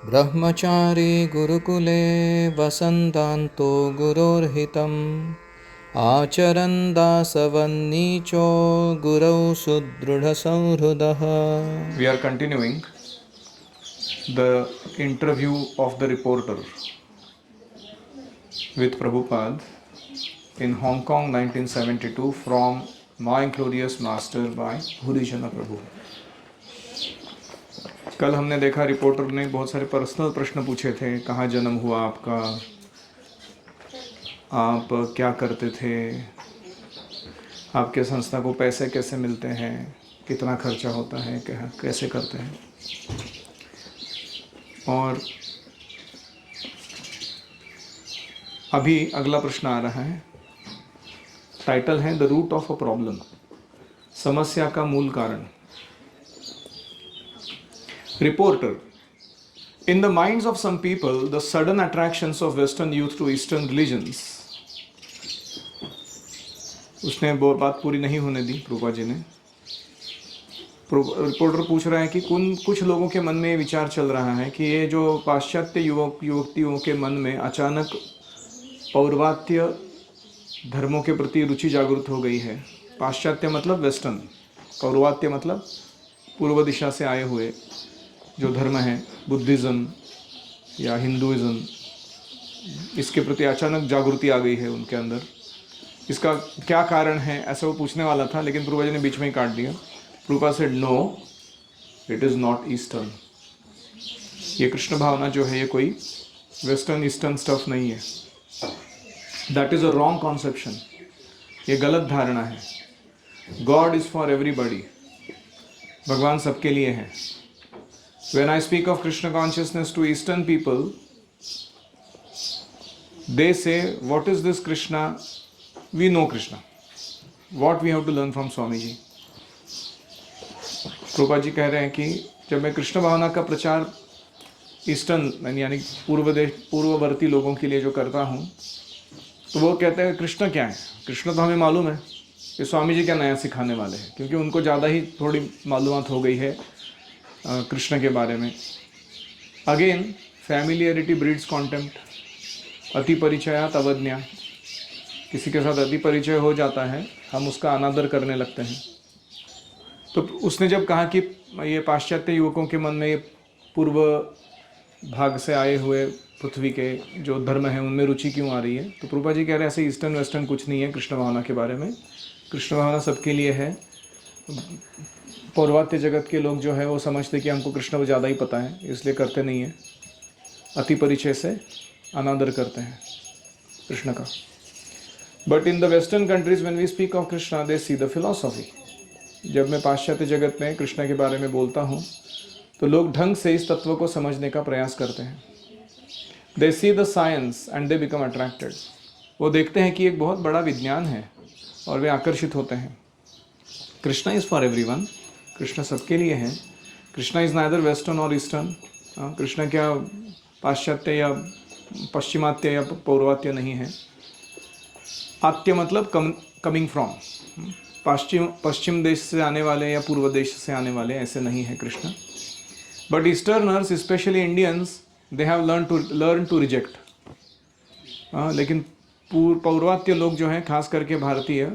ब्रह्मचारी गुरुकुले वसन्तान्तो गुरोर्हितम् आचरन् दासवन्नीचो गुरौ सुदृढसंहृदः. We are continuing the interview of the reporter with Prabhupada in Hong Kong 1972 from My Glorious Master by Hurishana Prabhu. कल हमने देखा reporter ने बहुत सारे पर्सनल प्रश्न पूछे थे. कहाँ जन्म हुआ आपका, आप क्या करते थे, आपके संस्था को पैसे कैसे मिलते हैं, कितना खर्चा होता है, कैसे करते हैं. और अभी अगला प्रश्न आ रहा है. टाइटल है the root of a problem, समस्या का मूल कारण. Reporter, in the minds of some people, the sudden attractions of Western youth to Eastern religions. उसने बात पूरी नहीं होने दी प्रभुपा जी ने. रिपोर्टर पूछ रहा है कि कुछ लोगों के मन में ये विचार चल रहा है कि ये जो पाश्चात्य युवक युवतियों के मन में अचानक पौर्वात्य धर्मों के प्रति रुचि जागृत हो गई है. पाश्चात्य मतलब वेस्टर्न, पौर्वात्य मतलब पूर्व दिशा से आए हुए जो धर्म है, बुद्धिज़्म या हिंदुइज़्म, इसके प्रति अचानक जागृति आ गई है उनके अंदर. इसका क्या कारण है ऐसा वो पूछने वाला था, लेकिन प्रभुपा जी ने बीच में ही काट दिया. Prabhupada said no, it is not eastern. ये कृष्ण भावना जो है ये कोई वेस्टर्न ईस्टर्न स्टफ नहीं है. That is a wrong conception. ये गलत धारणा है. God is for everybody. भगवान सबके लिए है. When I speak of Krishna consciousness to Eastern people, they say, what is this Krishna? We know Krishna. What we have to learn from Swami Ji? Prabhupada ji कह रहे हैं कि जब मैं कृष्ण भावना का प्रचार ईस्टर्न यानी पूर्ववर्ती लोगों के लिए जो करता हूँ, तो वो कहते हैं कृष्ण क्या है. कृष्ण तो हमें मालूम है, कि स्वामी जी क्या नया सिखाने वाले हैं, क्योंकि उनको ज़्यादा ही थोड़ी मालूमात हो गई है कृष्ण के बारे में. Again familiarity breeds contempt. अति परिचयात अवज्ञा. किसी के साथ अति परिचय हो जाता है, हम उसका अनादर करने लगते हैं. तो उसने जब कहा कि ये पाश्चात्य युवकों के मन में ये पूर्व भाग से आए हुए पृथ्वी के जो धर्म हैं उनमें रुचि क्यों आ रही है, तो प्रभुपा जी कह रहे हैं ऐसे ईस्टर्न वेस्टर्न कुछ नहीं है कृष्ण भावना के बारे में. कृष्ण भावना सबके लिए है. पौर्वात्य जगत के लोग जो है वो समझते कि हमको कृष्ण को ज़्यादा ही पता है, इसलिए करते नहीं है. अति परिचय से अनादर करते हैं कृष्ण का. But in the western countries when we speak of Krishna they see the philosophy. जब मैं पाश्चात्य जगत में कृष्ण के बारे में बोलता हूँ तो लोग ढंग से इस तत्व को समझने का प्रयास करते हैं. They see the science and they become attracted. वो देखते हैं कि एक बहुत बड़ा विज्ञान है और वे आकर्षित होते हैं. Krishna is for everyone. Krishna सबके लिए है. कृष्णा इज़ नाइदर वेस्टर्न और ईस्टर्न. कृष्ण क्या पाश्चात्य या पश्चिमात्य या पौर्वात्य नहीं है. आत्य मतलब कमिंग फ्रॉम, पश्चिम देश से आने वाले या पूर्व देश से आने वाले, ऐसे नहीं है Krishna. But easterners specially Indians they have learn to reject. लेकिन पौर्वात्य लोग जो हैं, खास करके भारतीय,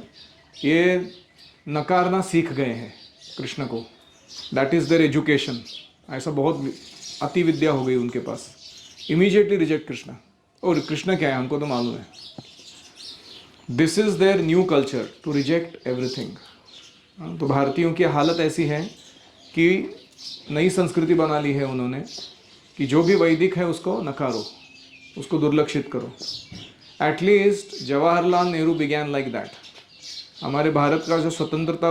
ये नकारना सीख गए हैं कृष्ण को. That is there education. ऐसा बहुत अति विद्या हो गई उनके पास. Immediately reject Krishna. और कृष्ण क्या है हमको तो मालूम है. This is their new culture to reject everything. तो भारतीयों की हालत ऐसी है कि नई संस्कृति बना ली है उन्होंने कि जो भी वैदिक है उसको नकारो, उसको दुर्लक्षित करो. At least Jawaharlal Nehru began like that. हमारे भारत का जो स्वतंत्रता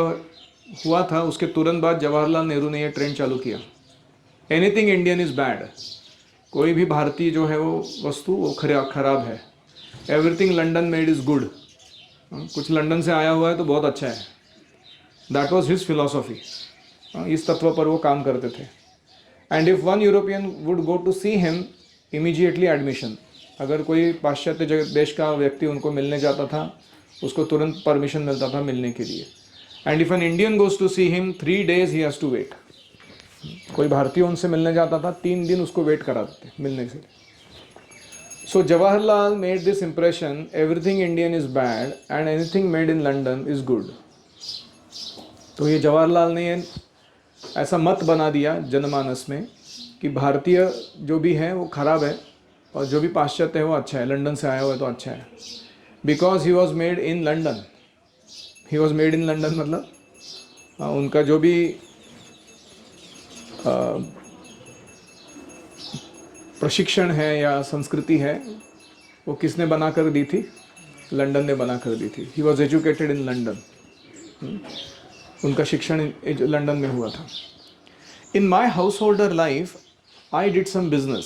हुआ था उसके तुरंत बाद जवाहरलाल नेहरू ने यह ट्रेंड चालू किया. Anything Indian is bad. कोई भी भारतीय जो है वो वस्तु वो खराब है. Everything London made is good. कुछ लंदन से आया हुआ है तो बहुत अच्छा है. That was his philosophy. इस तत्व पर वो काम करते थे. And if one European would go to see him, immediately admission. अगर कोई पाश्चात्य देश का व्यक्ति उनको मिलने जाता था, उसको तुरंत परमिशन मिलता था मिलने के लिए. And if an Indian goes to see him, 3 days ही हैज़ टू वेट. कोई भारतीय उनसे मिलने जाता था, 3 दिन उसको वेट कराते थे मिलने से। So Jawaharlal made this impression, everything Indian is bad and anything made in London is good. तो ये जवाहरलाल ने ऐसा मत बना दिया जनमानस में कि भारतीय जो भी है वो खराब है और जो भी पाश्चात्य है वो अच्छा है, लंदन से आया हुआ है तो अच्छा है। Because he was made in London, he was made in London मतलब उनका जो भी प्रशिक्षण है या संस्कृति है वो किसने बना कर दी थी? लंदन ने बना कर दी थी। He was educated in London, उनका शिक्षण लंदन में हुआ था। In my house holder life I did some business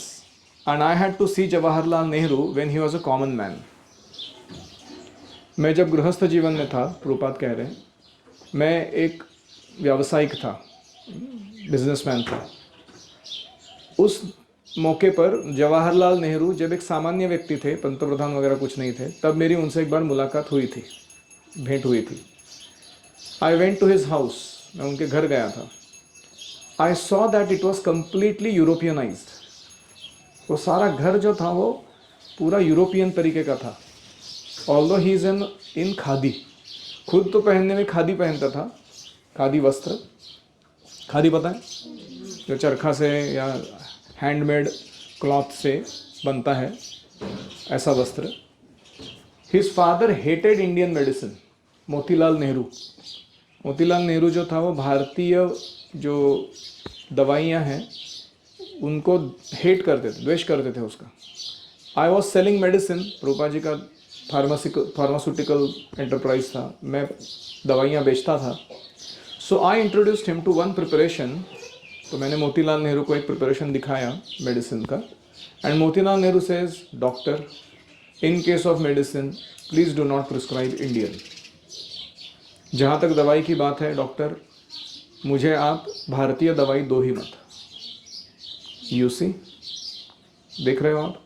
and I had to see Jawaharlal Nehru when he was a common man. मैं जब गृहस्थ जीवन में था, प्रभुपाद कह रहे हैं, मैं एक व्यावसायिक था, बिजनेसमैन था। उस मौके पर जवाहरलाल नेहरू जब एक सामान्य व्यक्ति थे, पंतप्रधान वगैरह कुछ नहीं थे, तब मेरी उनसे एक बार मुलाकात हुई थी, भेंट हुई थी। I went to his house, मैं उनके घर गया था। I saw that it was completely Europeanised. वो सारा घर जो था वो पूरा यूरोपियन तरीके का था। Although he is in khadi, खुद तो पहनने में खादी पहनता था, खादी वस्त्र, खादी पता है जो चरखा से या हैंडमेड क्लॉथ से बनता है, ऐसा वस्त्र। His father hated Indian medicine. Motilal Nehru जो था वो भारतीय जो दवाइयाँ हैं उनको हेट करते थे, द्वेष करते थे उसका। I was selling medicine, Rupa ji का फार्मास्यूटिकल एंटरप्राइज था, मैं दवाइयाँ बेचता था। So I introduced him to one preparation. तो मैंने मोतीलाल नेहरू को एक प्रिपरेशन दिखाया मेडिसिन का। And Motilal Nehru says, doctor, in case of medicine please do not prescribe Indian. जहाँ तक दवाई की बात है डॉक्टर, मुझे आप भारतीय दवाई दो ही मत। यू सी, देख रहे हो आप?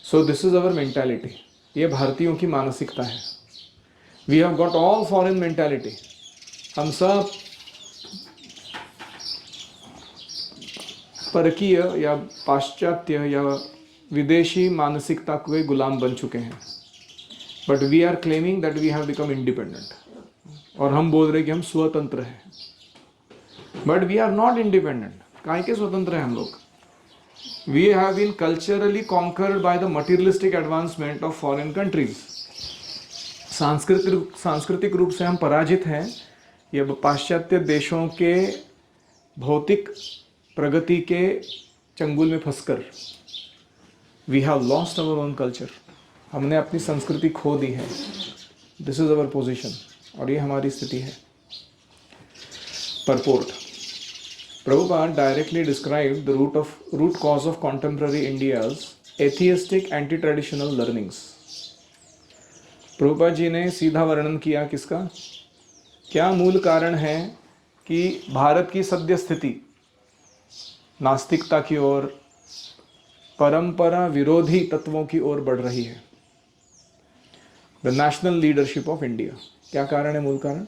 So this is our mentality, ये भारतीयों की मानसिकता है। We have got all foreign mentality. हम सब परकीय या पाश्चात्य या विदेशी मानसिकता के गुलाम बन चुके हैं। But we are claiming that we have become independent, और हम बोल रहे कि हम स्वतंत्र हैं। But we are not independent. काहे के स्वतंत्र हैं हम लोग? We have been culturally conquered by the materialistic advancement of foreign countries. सांस्कृतिक रूप से हम पराजित हैं ये पाश्चात्य देशों के भौतिक प्रगति के चंगुल में फंसकर। We have lost our own culture, हमने अपनी संस्कृति खो दी है। दिस इज अवर पोजिशन, और ये हमारी स्थिति है। Purport, Prabhupada directly described the root cause of contemporary India's atheistic anti-traditional learnings. Prabhupada ji ने सीधा वर्णन किया किसका? क्या मूल कारण है कि भारत की सद्य स्थिति नास्तिकता की ओर, परंपरा विरोधी तत्वों की ओर बढ़ रही है? The national leadership of India. क्या कारण है? मूल कारण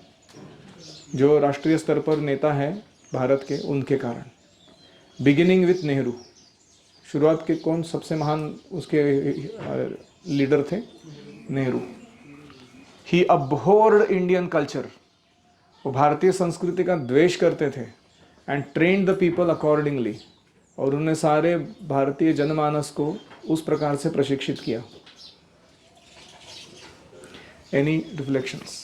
जो राष्ट्रीय स्तर पर नेता है भारत के, उनके कारण। Beginning with Nehru. शुरुआत के कौन सबसे महान उसके लीडर थे? Nehru. He abhorred Indian culture, वो भारतीय संस्कृति का द्वेष करते थे। And trained the people accordingly, और उन्होंने सारे भारतीय जनमानस को उस प्रकार से प्रशिक्षित किया। Any reflections?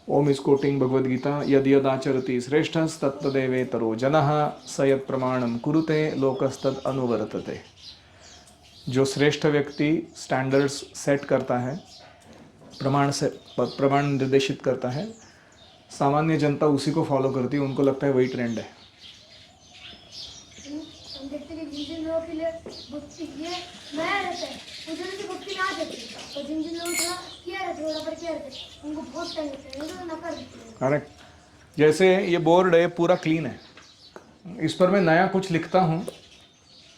Om is quoting Bhagavad Gita, यद यद आचरति श्रेष्ठस्तत्तदेवेतरो जनः स यत् प्रमाणम कुरुते लोकस्तद अनुवर्तते। जो श्रेष्ठ व्यक्ति स्टैंडर्ड्स सेट करता है, प्रमाण निर्देशित करता है, सामान्य जनता उसी को फॉलो करती है, उनको लगता है वही ट्रेंड है। करेक्ट। जैसे ये बोर्ड है पूरा क्लीन है, इस पर मैं नया कुछ लिखता हूँ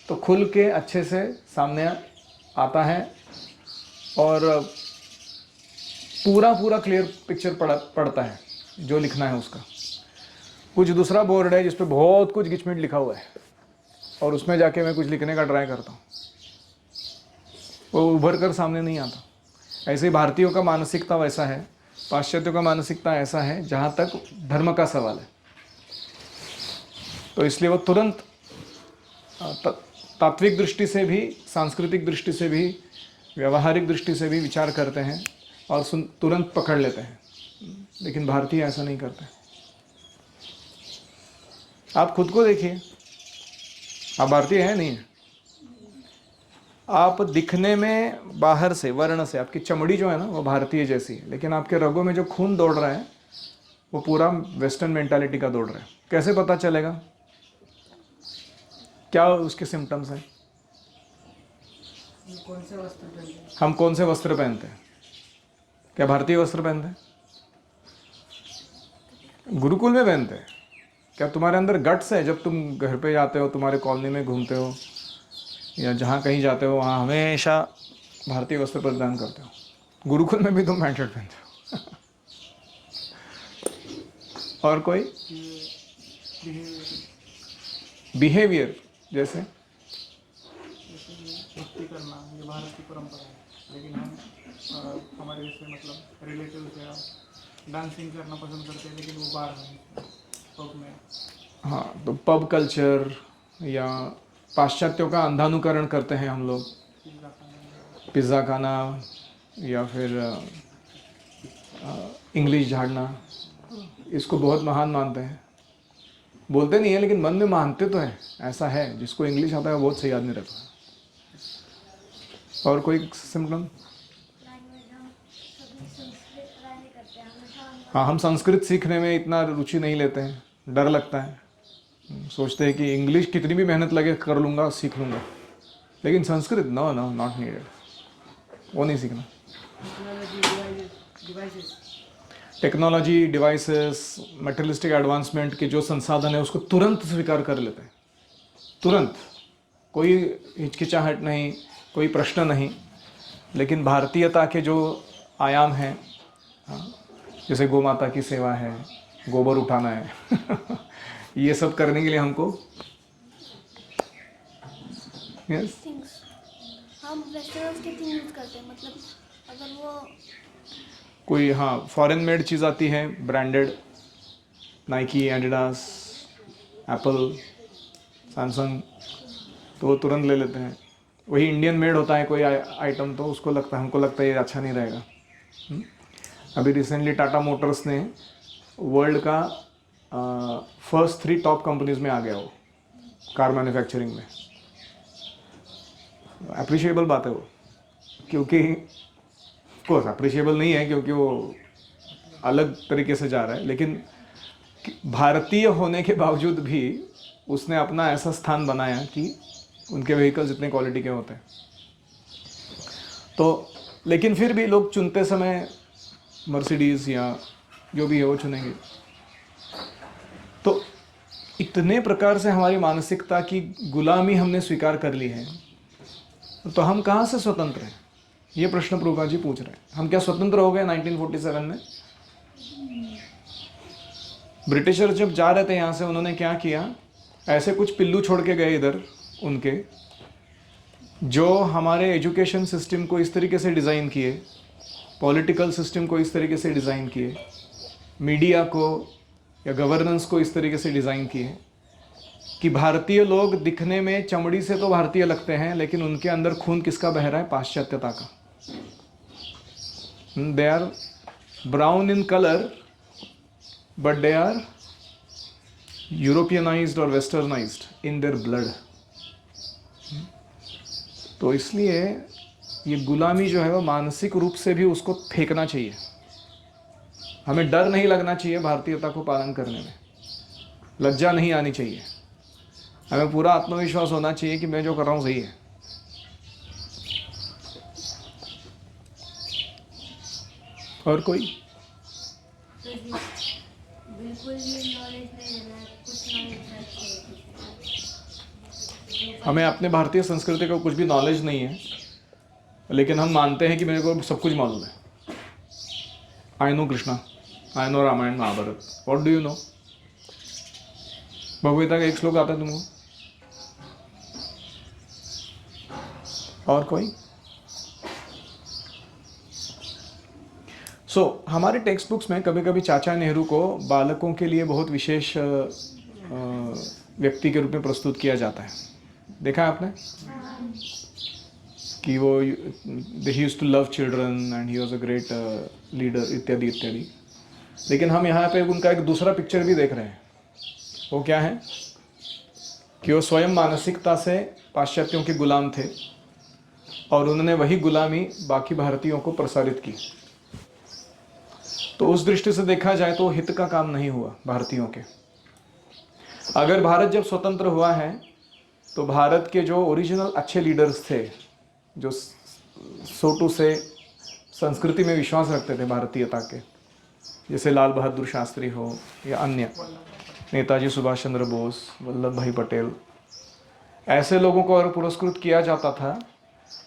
तो खुल के अच्छे से सामने आता है और पूरा पूरा क्लियर पिक्चर पड़ता है जो लिखना है उसका। कुछ दूसरा बोर्ड है जिस पे बहुत कुछ गिचमिट लिखा हुआ है और उसमें जाके मैं कुछ लिखने का ट्राई करता हूँ, वो उभर कर सामने नहीं आता। ऐसे ही भारतीयों का मानसिकता वैसा है, पाश्चात्यों का मानसिकता ऐसा है जहाँ तक धर्म का सवाल है। तो इसलिए वो तुरंत तात्विक दृष्टि से भी, सांस्कृतिक दृष्टि से भी, व्यावहारिक दृष्टि से भी विचार करते हैं और तुरंत पकड़ लेते हैं। लेकिन भारतीय ऐसा नहीं करते। आप खुद को देखिए, आप भारतीय हैं नहीं है? आप दिखने में बाहर से, वर्ण से, आपकी चमड़ी जो है ना वो भारतीय जैसी है, लेकिन आपके रगों में जो खून दौड़ रहा है वो पूरा वेस्टर्न मेंटालिटी का दौड़ रहा है। कैसे पता चलेगा? क्या उसके सिम्टम्स हैं? हम कौन से वस्त्र पहनते हैं? क्या भारतीय वस्त्र पहनते हैं? गुरुकुल में पहनते हैं? क्या तुम्हारे अंदर गट्स है? जब तुम घर पे जाते हो, तुम्हारे कॉलोनी में घूमते हो या जहाँ कहीं जाते हो, वहाँ हमेशा भारतीय वस्त्र परिधान करते हो। गुरुकुल में भी तुम पैंट शर्ट पहनते हो। और कोई बिहेवियर जैसे मस्ती करना, ये भारत की परंपरा है, लेकिन हम हमारे जैसे मतलब रिलेटिव से डांसिंग करना पसंद करते हैं, लेकिन वो बार में, पब में। हाँ, तो पब कल्चर या पाश्चात्यों का अंधानुकरण करते हैं हम लोग। पिज़्ज़ा खाना या फिर इंग्लिश झाड़ना, इसको बहुत महान मानते हैं। बोलते नहीं है लेकिन मन में मानते तो हैं। ऐसा है, जिसको इंग्लिश आता है वो बहुत सही आदमी रहता है। और कोई सिम्टम? हाँ, हम संस्कृत सीखने में इतना रुचि नहीं लेते हैं, डर लगता है। सोचते हैं कि इंग्लिश कितनी भी मेहनत लगे कर लूँगा, सीख लूँगा, लेकिन Sanskrit no no not needed, वो नहीं सीखना। टेक्नोलॉजी, डिवाइसेस, मटेरियलिस्टिक एडवांसमेंट के जो संसाधन है उसको तुरंत स्वीकार कर लेते हैं, तुरंत, कोई हिचकिचाहट नहीं, कोई प्रश्न नहीं। लेकिन भारतीयता के जो आयाम हैं, जैसे गौ माता की सेवा है, गोबर उठाना है ये सब करने के लिए हमको हम वेस्टर्नर्स के थिंग यूज करते हैं, मतलब अगर वो कोई, हाँ, फॉरेन मेड चीज़ आती है, branded, Nike, Adidas, Apple, Samsung, तो वो तुरंत ले लेते हैं। वही इंडियन मेड होता है कोई आइटम, तो उसको लगता है, हमको लगता है ये अच्छा नहीं रहेगा। अभी रिसेंटली टाटा मोटर्स ने वर्ल्ड का फर्स्ट 3 टॉप कंपनीज में आ गया वो कार मैन्युफैक्चरिंग में। अप्रिशिएबल बात है वो, क्योंकि कोर्स अप्रिशिएबल नहीं है क्योंकि वो अलग तरीके से जा रहा है, लेकिन भारतीय होने के बावजूद भी उसने अपना ऐसा स्थान बनाया कि उनके व्हीकल्स इतने क्वालिटी के होते हैं। तो लेकिन फिर भी लोग चुनते समय मर्सिडीज़ या जो भी है वो चुनेंगे। तो इतने प्रकार से हमारी मानसिकता की गुलामी हमने स्वीकार कर ली है, तो हम कहाँ से स्वतंत्र हैं? ये प्रश्न प्रभुपाद जी पूछ रहे हैं। हम क्या स्वतंत्र हो गए 1947 में? ब्रिटिशर्स जब जा रहे थे यहाँ से, उन्होंने क्या किया? ऐसे कुछ पिल्लू छोड़ के गए इधर उनके, जो हमारे एजुकेशन सिस्टम को इस तरीके से डिज़ाइन किए, पॉलिटिकल सिस्टम को इस तरीके से डिज़ाइन किए, मीडिया को या गवर्नेंस को इस तरीके से डिज़ाइन किए कि भारतीय लोग दिखने में चमड़ी से तो भारतीय लगते हैं, लेकिन उनके अंदर खून किसका बह रहा है? पाश्चात्यता का। They are brown in colour but they are Europeanised और वेस्टर्नाइज्ड इन देयर ब्लड। तो इसलिए ये गुलामी जो है वो मानसिक रूप से भी उसको फेंकना चाहिए। हमें डर नहीं लगना चाहिए भारतीयता को पालन करने में, लज्जा नहीं आनी चाहिए, हमें पूरा आत्मविश्वास होना चाहिए कि मैं जो कर रहा हूँ सही है। और कोई? बिल्कुल भी नॉलेज नहीं देना है, कुछ नॉलेज रखते हैं। हमें अपने भारतीय संस्कृति का कुछ भी नॉलेज नहीं है, लेकिन हम मानते हैं कि मेरे को सब कुछ मालूम है। I know Krishna, I know Ramayana Mahabharata, what do you know? Bhagavad Gita का एक श्लोक आता है तुमको? और कोई? हमारे टेक्स्ट बुक्स में कभी कभी चाचा नेहरू को बालकों के लिए बहुत विशेष व्यक्ति के रूप में प्रस्तुत किया जाता है। देखा है आपने कि वो he used to love children and he was a great leader इत्यादि इत्यादि। लेकिन हम यहाँ पे उनका एक दूसरा पिक्चर भी देख रहे हैं। वो क्या है कि वो स्वयं मानसिकता से पाश्चात्यों के गुलाम थे और उन्होंने वही गुलामी बाकी भारतीयों को प्रसारित की। तो उस दृष्टि से देखा जाए तो हित का काम नहीं हुआ भारतीयों के। अगर भारत जब स्वतंत्र हुआ है तो भारत के जो ओरिजिनल अच्छे लीडर्स थे, जो सोटू से संस्कृति में विश्वास रखते थे भारतीयता के, जैसे लाल बहादुर शास्त्री हो या अन्य नेताजी सुभाष चंद्र बोस, वल्लभ भाई पटेल, ऐसे लोगों को अगर पुरस्कृत किया जाता था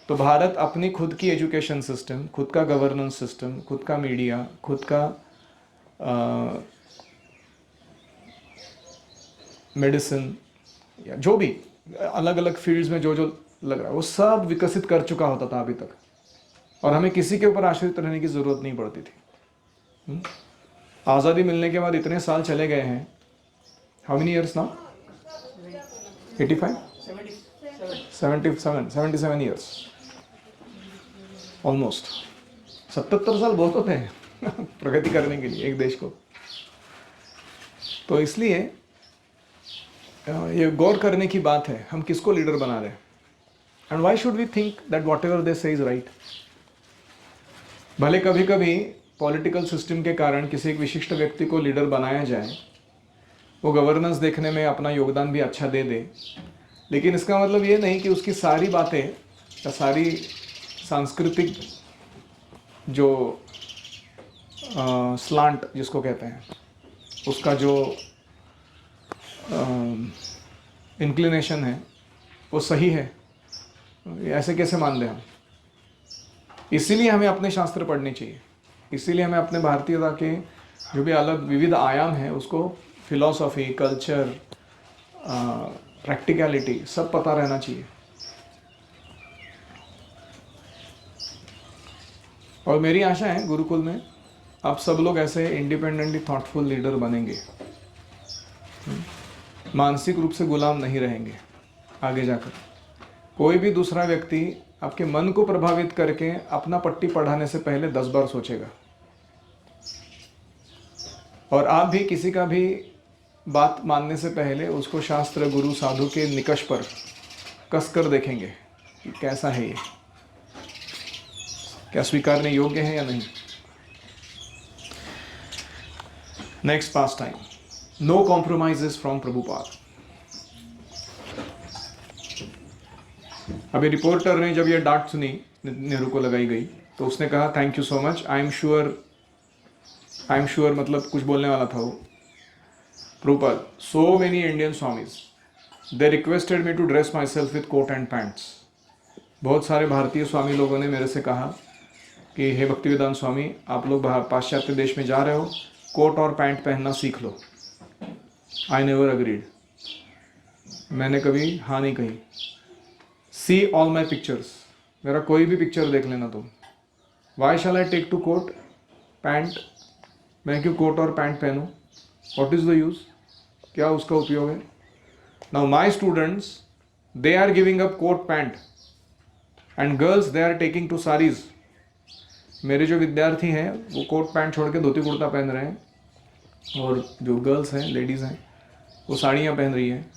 तो भारत अपनी खुद की एजुकेशन सिस्टम, खुद का गवर्नेंस सिस्टम, खुद का मीडिया, खुद का मेडिसिन या जो भी अलग अलग फील्ड्स में जो जो लग रहा है वो सब विकसित कर चुका होता था अभी तक, और हमें किसी के ऊपर आश्रित रहने की ज़रूरत नहीं पड़ती थी। आज़ादी मिलने के बाद इतने साल चले गए हैं। How many years now? 85? 77 years almost. 77 साल बहुत होते हैं प्रगति करने के लिए एक देश को। तो इसलिए ये गौर करने की बात है हम किसको लीडर बना रहे हैं। And why should we think that whatever they say is right. भले कभी कभी पॉलिटिकल सिस्टम के कारण किसी एक विशिष्ट व्यक्ति को लीडर बनाया जाए, वो गवर्नेंस देखने में अपना योगदान भी अच्छा दे दे, लेकिन इसका मतलब ये नहीं कि उसकी सारी बातें या सारी सांस्कृतिक जो स्लांट जिसको कहते हैं, उसका जो इंक्लिनेशन है वो सही है। ऐसे कैसे मान लें हम? इसीलिए हमें अपने शास्त्र पढ़ने चाहिए, इसीलिए हमें अपने भारतीयता के जो भी अलग विविध आयाम हैं उसको फिलॉसफी, कल्चर, प्रैक्टिकलिटी सब पता रहना चाहिए। और मेरी आशा है गुरुकुल में आप सब लोग ऐसे इंडिपेंडेंटली थॉटफुल लीडर बनेंगे, मानसिक रूप से गुलाम नहीं रहेंगे। आगे जाकर कोई भी दूसरा व्यक्ति आपके मन को प्रभावित करके अपना पट्टी पढ़ाने से पहले 10 बार सोचेगा, और आप भी किसी का भी बात मानने से पहले उसको शास्त्र, गुरु, साधु के निकष पर कस कर देखेंगे कि कैसा है ये, क्या स्वीकारने योग्य है या नहीं। Next pastime, no compromises from Prabhupada. अभी रिपोर्टर ने जब ये डांट सुनी नेहरू को लगाई गई तो उसने कहा thank you so much, I am sure मतलब कुछ बोलने वाला था वो। Prabhupada, so many Indian swamis they requested me to dress myself with coat and pants. बहुत सारे भारतीय स्वामी लोगों ने मेरे से कहा कि हे भक्तिवेदांत स्वामी, आप लोग पाश्चात्य देश में जा रहे हो, कोट और पैंट पहनना सीख लो। आई नेवर अग्रीड, मैंने कभी हाँ नहीं कही। सी ऑल माई पिक्चर्स, मेरा कोई भी पिक्चर देख लेना तुम। Why shall I take to coat pant, मैं क्यों कोट और पैंट पहनूँ? वॉट इज़ द यूज़, क्या उसका उपयोग है? Now my students they are giving up coat pant and girls they are taking to saris. मेरे जो विद्यार्थी हैं वो कोट पैंट छोड़ के धोती कुर्ता पहन रहे हैं, और जो गर्ल्स हैं, लेडीज़ हैं, वो साड़ियाँ पहन रही हैं।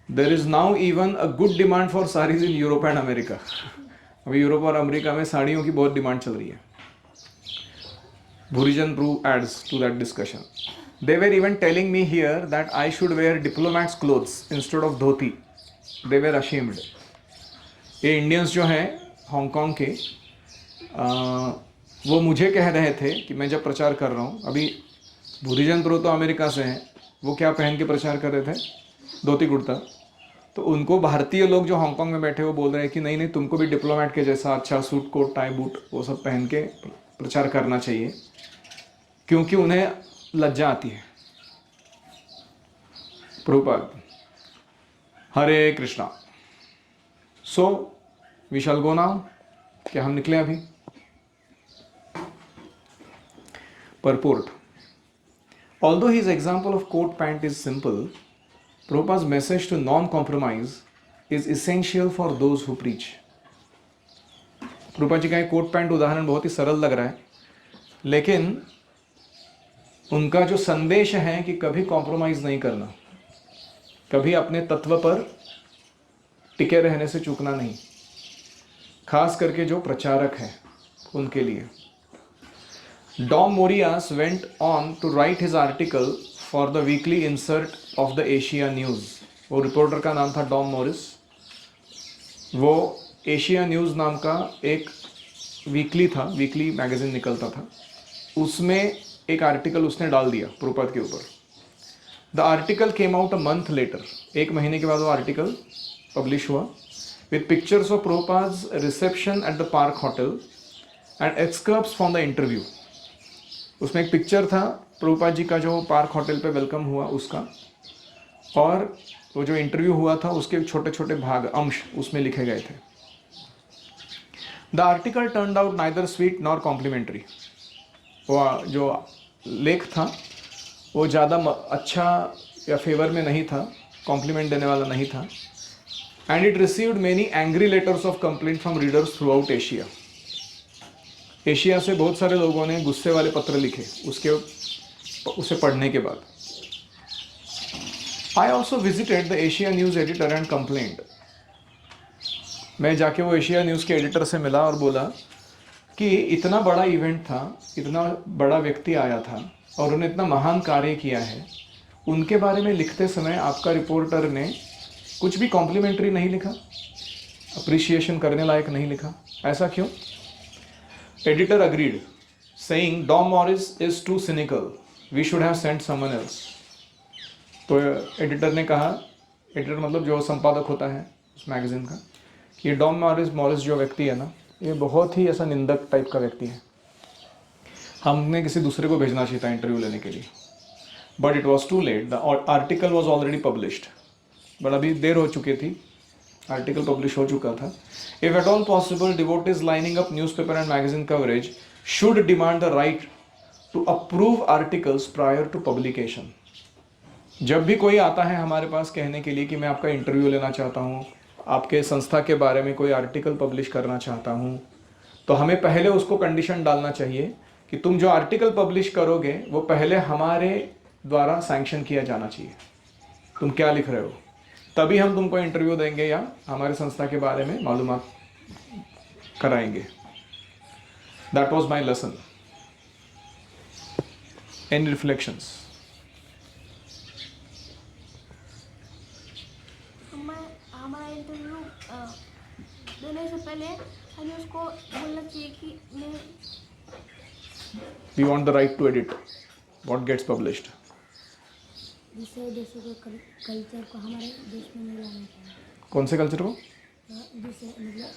There is now even a good demand for saris in Europe and America. अभी यूरोप और अमेरिका में साड़ियों की बहुत डिमांड चल रही है। Bhurijan Brew adds to that discussion. They were even telling me here that I should wear diplomat's clothes instead of dhoti. They were ashamed. ये इंडियंस जो हैं हांगकांग के, वो मुझे कह रहे थे कि मैं जब प्रचार कर रहा हूँ, अभी भूरिजन ब्रो तो अमेरिका से हैं, वो क्या पहन के प्रचार कर रहे थे? धोती कुर्ता। तो उनको भारतीय लोग जो हांगकांग में बैठे वो बोल रहे हैं कि नहीं नहीं, तुमको भी डिप्लोमेट के जैसा अच्छा सूट कोट टाई बूट वो सब पहन के प्रचार करना चाहिए, क्योंकि उन्हें लज्जा आती है। Prabhupada, Hare Krishna. So we shall go now. क्या हम निकले अभी? Purport. Although his example of coat pant is simple, Prabhupada's message to non-compromise is essential for those who preach. Prabhupada ji का कोट पैंट उदाहरण बहुत ही सरल लग रहा है, लेकिन उनका जो संदेश है कि कभी कॉम्प्रोमाइज नहीं करना, कभी अपने तत्व पर टिके रहने से चूकना नहीं, खास करके जो प्रचारक हैं उनके लिए। Dom Morias went on to write his article for the weekly insert of the Asia News. वो रिपोर्टर का नाम था डॉम मोरिस। वो एशिया न्यूज़ नाम का एक वीकली था, वीकली मैगजीन निकलता था, उसमें एक आर्टिकल उसने डाल दिया प्रभुपाद के ऊपर। The article came out a month later, एक महीने के बाद वो आर्टिकल पब्लिश हुआ, with pictures of Prabhupada's reception at the Park Hotel and excerpts from the interview. उसमें एक पिक्चर था प्रभुपाद जी का जो पार्क होटल पे वेलकम हुआ उसका, और वो जो इंटरव्यू हुआ था उसके छोटे छोटे भाग, अंश उसमें लिखे गए थे। The article turned out neither sweet nor complimentary. वो जो लेख था वो ज़्यादा अच्छा या फेवर में नहीं था, कॉम्प्लीमेंट देने वाला नहीं था। And it received many angry letters of complaint from readers through out Asia. Asia से बहुत सारे लोगों ने गुस्से वाले पत्र लिखे उसे पढ़ने के बाद। I also visited the Asia news editor and complaint. मैं जाके वो एशिया न्यूज़ के एडिटर से मिला और बोला कि इतना बड़ा इवेंट था, इतना बड़ा व्यक्ति आया था और उन्होंने इतना महान कार्य किया है, उनके बारे में लिखते समय आपका रिपोर्टर ने कुछ भी कॉम्प्लीमेंट्री नहीं लिखा, अप्रिशिएशन करने लायक नहीं लिखा, ऐसा क्यों? Editor agreed, saying Dom Morris is too cynical. We should have sent someone else. तो एडिटर ने कहा, एडिटर मतलब जो संपादक होता है उस मैगजीन का, कि डॉम मॉरिस जो व्यक्ति है ना, ये बहुत ही ऐसा निंदक टाइप का व्यक्ति है, हमने किसी दूसरे को भेजना चाहिए था इंटरव्यू लेने के लिए। But it was too late, the article was already published. बट अभी देर हो चुकी थी, आर्टिकल पब्लिश हो चुका था। If at all possible, devotees lining up newspaper and magazine coverage should demand the right to approve articles prior to publication. जब भी कोई आता है हमारे पास कहने के लिए कि मैं आपका इंटरव्यू लेना चाहता हूँ, आपके संस्था के बारे में कोई आर्टिकल पब्लिश करना चाहता हूँ, तो हमें पहले उसको कंडीशन डालना चाहिए कि तुम जो आर्टिकल पब्लिश करोगे वो पहले हमारे द्वारा सैंक्शन किया जाना चाहिए। तुम क्या लिख रहे हो, तभी हम तुमको इंटरव्यू देंगे या हमारे संस्था के बारे में मालूमात कराएंगे। That was my lesson. Any reflections? हमारा इंटरव्यू देने से पहले हमें उसको बोलना चाहिए कि मैं we want the right to edit what gets published. दूसरे देशों के कल्चर को हमारे देश में नहीं लाना चाहिए। कौन से कल्चर को? दूसरे मतलब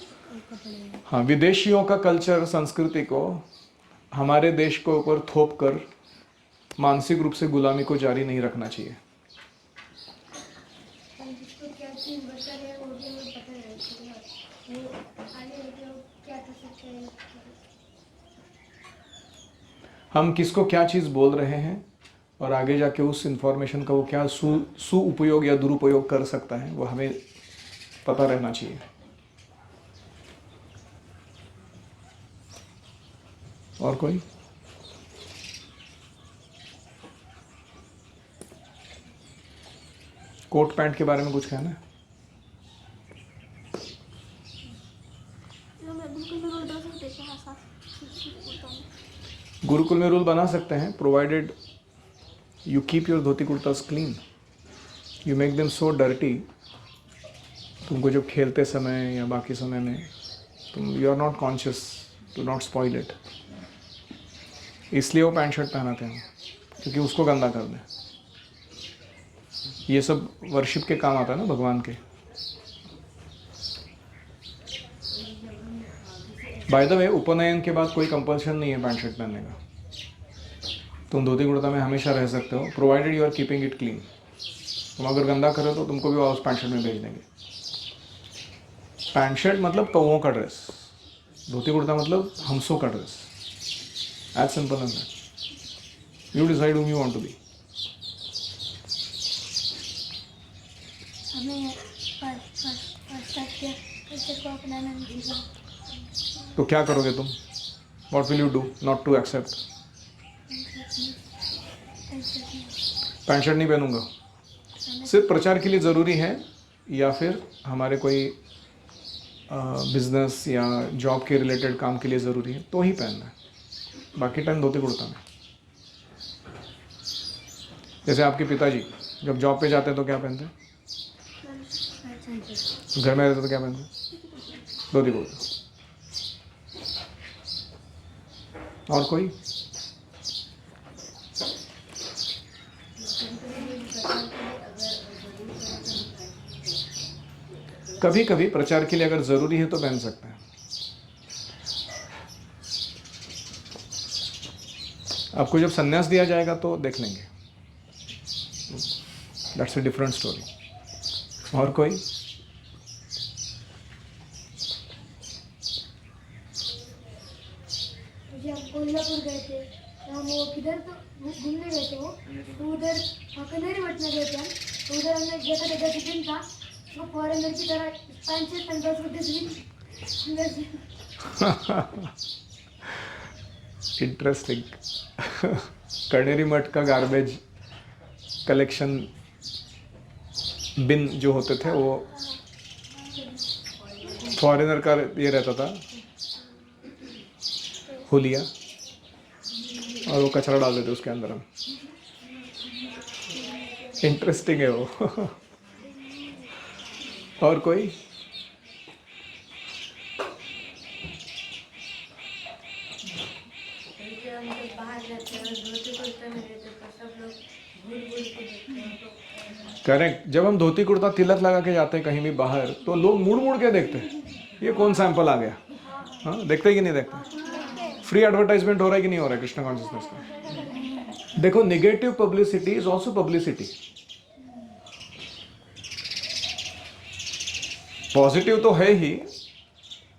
कपड़े, हाँ, विदेशियों का कल्चर संस्कृति को हमारे देश को ऊपर थोप कर मानसिक रूप से गुलामी को जारी नहीं रखना चाहिए। जिसको क्या चीज़ बता रहे वो भी हमें पता है, वो आगे क्या कर सकते हैं, हम किसको क्या चीज़ बोल रहे हैं और आगे जाके उस इंफॉर्मेशन का वो क्या सुउपयोग या दुरुपयोग कर सकता है, वो हमें पता रहना चाहिए। और कोई? कोट पैंट के बारे में कुछ कहना है? गुरुकुल में रूल बना सकते हैं, provided you keep your dhoti kurtas clean, you make them so dirty, तुमको जब खेलते समय या बाकी समय में तुम you are not conscious to not spoil it, इसलिए वो पैंट शर्ट पहनाते हैं क्योंकि उसको गंदा कर दें। ये सब वर्शिप के काम आता है ना भगवान के, बाय द वे, उपनयन के बाद कोई कंपल्शन नहीं है पैंट शर्ट पहनने का। तुम धोती कुर्ता में हमेशा रह सकते हो, provided you are keeping it clean. तुम अगर गंदा करो तो तुमको भी वापस पैंट शर्ट में भेज देंगे। पैंट शर्ट मतलब कौओं का ड्रेस, धोती कुर्ता मतलब हंसों का dress. As simple as that. You decide whom you want to be. हमें पाश्चात्य कल्चर को अपनाना नहीं है। तो क्या करोगे तुम? What will you do not to accept? Pant shirt नहीं पहनूंगा, सिर्फ प्रचार के लिए ज़रूरी है या फिर हमारे कोई बिजनेस या जॉब के रिलेटेड काम के लिए ज़रूरी है तो ही पहनना है, बाकी टाइम धोती कुर्ता में। जैसे आपके पिताजी जब जॉब पे जाते हैं तो क्या पहनते हैं? घर में रहते तो क्या पहनते हैं? धोती कुर्ता। और कोई? कभी कभी प्रचार के लिए अगर ज़रूरी है तो पहन सकते हैं। आपको जब संन्यास दिया जाएगा तो देख लेंगे, दैट्स अ डिफरेंट स्टोरी। और कोई? जब कोल्हापुर गए थे तो हम वो किधर तो घूमने गए थे, वो तो उधर कनेरी मठ में गए थे हम। तो उधर हमने देखा था डस्टबिन था, वो फॉरेनर की तरह 5 से 10 डस्टबिन। इंटरेस्टिंग। कनेरी मठ का गार्बेज कलेक्शन बिन जो होते थे वो फॉरेनर का ये रहता था, हुलिया, और वो कचरा डाल देते उसके अंदर हम। इंटरेस्टिंग है वो। और कोई? करेक्ट। जब हम धोती कुर्ता तिलक लगा के जाते हैं कहीं भी बाहर तो लोग मुड़ मुड़ के देखते हैं, ये कौन सैंपल आ गया। हाँ, देखते ही कि नहीं देखते? फ्री एडवर्टाइजमेंट हो रहा है कि नहीं हो रहा है कृष्ण कॉन्शियसनेस का? देखो, negative publicity is also publicity. Positive तो है ही,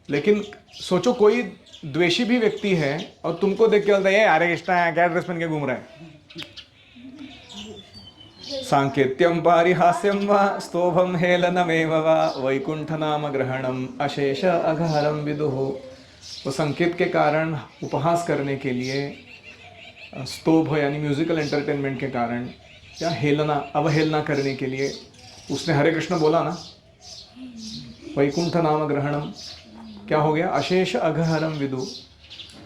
लेकिन सोचो कोई द्वेषी भी व्यक्ति है और तुमको देख के बोलता है, अरे कृष्णा है क्या ड्रेस पहन के घूम रहा है। सांकेत्यम पारिहास्यम वा स्तोभम हेलनमेव वा वैकुंठ नाम ग्रहणम अशेष अघहरम विदुः। वो संकेत के कारण, उपहास करने के लिए, स्तोभ यानी म्यूजिकल एंटरटेनमेंट के कारण, या हेलना अवहेलना करने के लिए उसने हरे कृष्ण बोला ना, वैकुंठ नाम ग्रहणम, क्या हो गया? अशेष अघहरम विदु,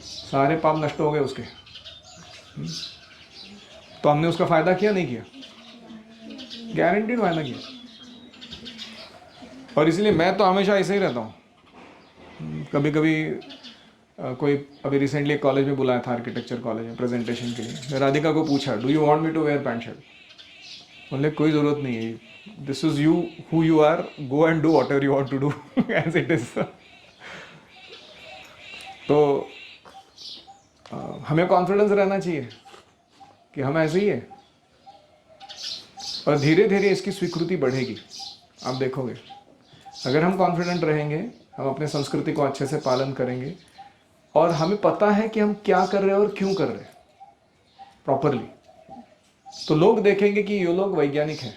सारे पाप नष्ट हो गए उसके। तो हमने उसका फायदा किया नहीं किया? गारंटीड फायदा किया। और इसलिए मैं तो हमेशा ऐसे ही रहता हूँ। कभी कभी कोई अभी रिसेंटली एक कॉलेज में बुलाया था, आर्किटेक्चर कॉलेज में, प्रेजेंटेशन के लिए। मैं राधिका को पूछा, do you want me to wear pant shirt? बोले कोई ज़रूरत नहीं है, this is you who you are, go and do whatever you want to do as it is. तो हमें कॉन्फिडेंस रहना चाहिए कि हम ऐसे ही है, और धीरे धीरे इसकी स्वीकृति बढ़ेगी। आप देखोगे, अगर हम कॉन्फिडेंट रहेंगे, हम अपने संस्कृति को अच्छे से पालन करेंगे, और हमें पता है कि हम क्या कर रहे हैं और क्यों कर रहे हैं प्रॉपरली, तो लोग देखेंगे कि ये लोग वैज्ञानिक हैं,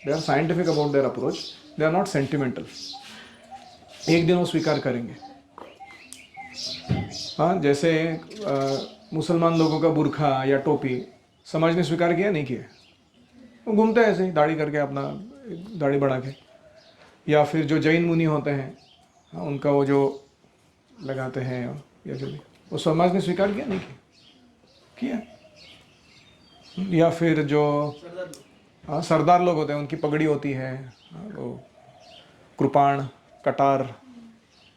they are scientific about their approach, they are not sentimental. एक दिन वो स्वीकार करेंगे। हाँ, जैसे मुसलमान लोगों का बुरखा या टोपी समाज ने स्वीकार किया नहीं किया, वो घूमते हैं ऐसे ही दाढ़ी करके, अपना दाढ़ी बढ़ा के। या फिर जो जैन मुनि होते हैं, हाँ, उनका वो जो लगाते हैं या जो भी, वो समाज ने स्वीकार किया नहीं किया? या फिर जो हाँ सरदार लोग होते हैं, उनकी पगड़ी होती है, वो कृपाण, कटार,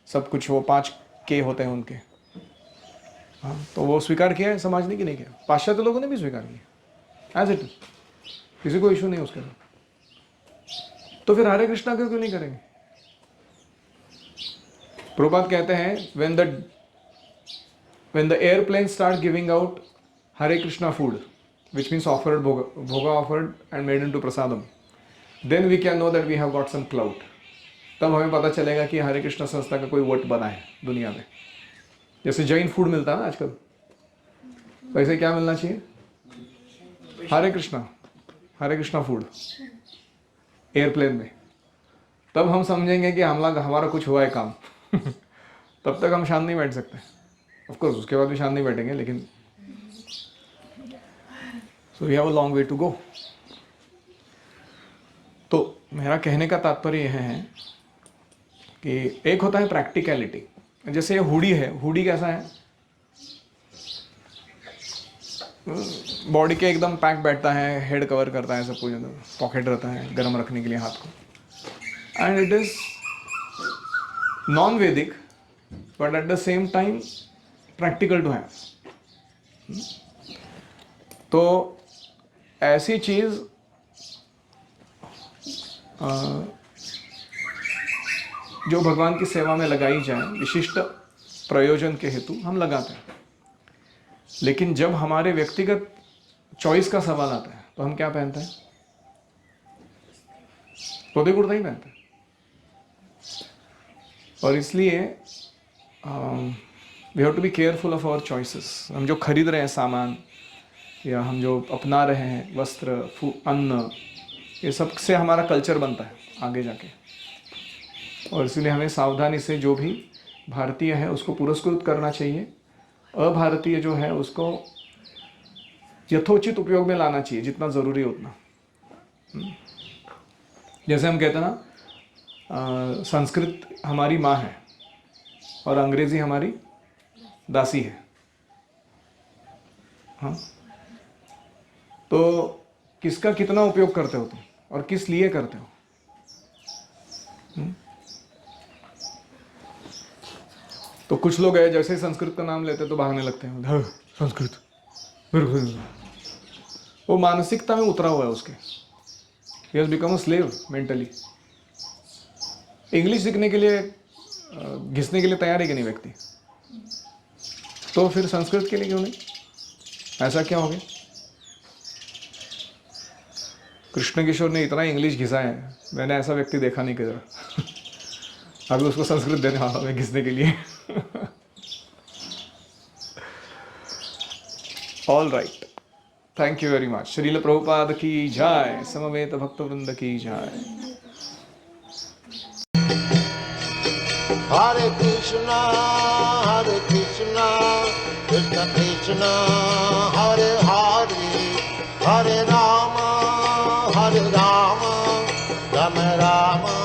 सब कुछ, वो 5K होते हैं उनके। हाँ, तो वो स्वीकार किया है समाज ने कि नहीं किया? पाश्चात्य लोगों ने भी स्वीकार किया एज इट इज, किसी को इशू नहीं उसके साथ। तो फिर हरे कृष्णा क्यों नहीं करेंगे? प्रभुपाद कहते हैं, when the when the airplanes start giving out Hare Krishna food, which means offered bhoga offered and made into prasadam, then we can know that we have got some clout. तब हमें पता चलेगा कि हरे कृष्णा संस्था का कोई वट बना है दुनिया में. जैसे जैन फूड मिलता है ना आजकल, वैसे क्या मिलना चाहिए? हरे कृष्णा फूड एयरप्लेन में. तब हम समझेंगे कि हमारा कुछ हुआ है काम. तब तक हम शांत नहीं बैठ सकते. ऑफ कोर्स उसके बाद भी शांत नहीं बैठेंगे, लेकिन so we have a long way to go. तो मेरा कहने का तात्पर्य यह है कि एक होता है प्रैक्टिकलिटी. जैसे ये हुडी है, हुडी कैसा है? बॉडी के एकदम पैक बैठता है, हेड कवर करता है सब कुछ, पॉकेट रहता है गर्म रखने के लिए हाथ को. And it is non Vedic but at the same time practical to have. तो ऐसी चीज जो भगवान की सेवा में लगाई जाए विशिष्ट प्रयोजन के हेतु हम लगाते हैं. लेकिन जब हमारे व्यक्तिगत चॉइस का सवाल आता है तो हम क्या पहनते हैं? धोती कुर्ता ही पहनते हैं. और इसलिए we have to be careful of our choices. हम जो खरीद रहे हैं सामान या हम जो अपना रहे हैं वस्त्र, अन्न, ये सब से हमारा कल्चर बनता है आगे जाके. और इसलिए हमें सावधानी से जो भी भारतीय है उसको पुरस्कृत करना चाहिए. अभारतीय जो है उसको यथोचित उपयोग में लाना चाहिए, जितना ज़रूरी है उतना. जैसे हम कहते हैं ना, संस्कृत हमारी माँ है और अंग्रेज़ी हमारी दासी है. हाँ, तो किसका कितना उपयोग करते हो तुम और किस लिए करते हो? तो कुछ लोग है जैसे ही संस्कृत का नाम लेते तो भागने लगते हैं, संस्कृत. वो मानसिकता में उतरा हुआ है उसके. He has become a slave mentally. English सीखने के लिए घिसने के लिए तैयार है कि नहीं व्यक्ति? तो फिर संस्कृत के लिए क्यों नहीं? ऐसा क्या हो गया? कृष्ण किशोर ने इतना इंग्लिश घिसा है, मैंने ऐसा व्यक्ति देखा नहीं किधर. अभी उसको संस्कृत देने वाला मैं घिसने के लिए. All right, thank you very much. Srila Prabhupada की जय, समवेत भक्त वृंद की जय. Hare Krishna, कृष्ण कृष्ण हरे हरे, हरे राम राम राम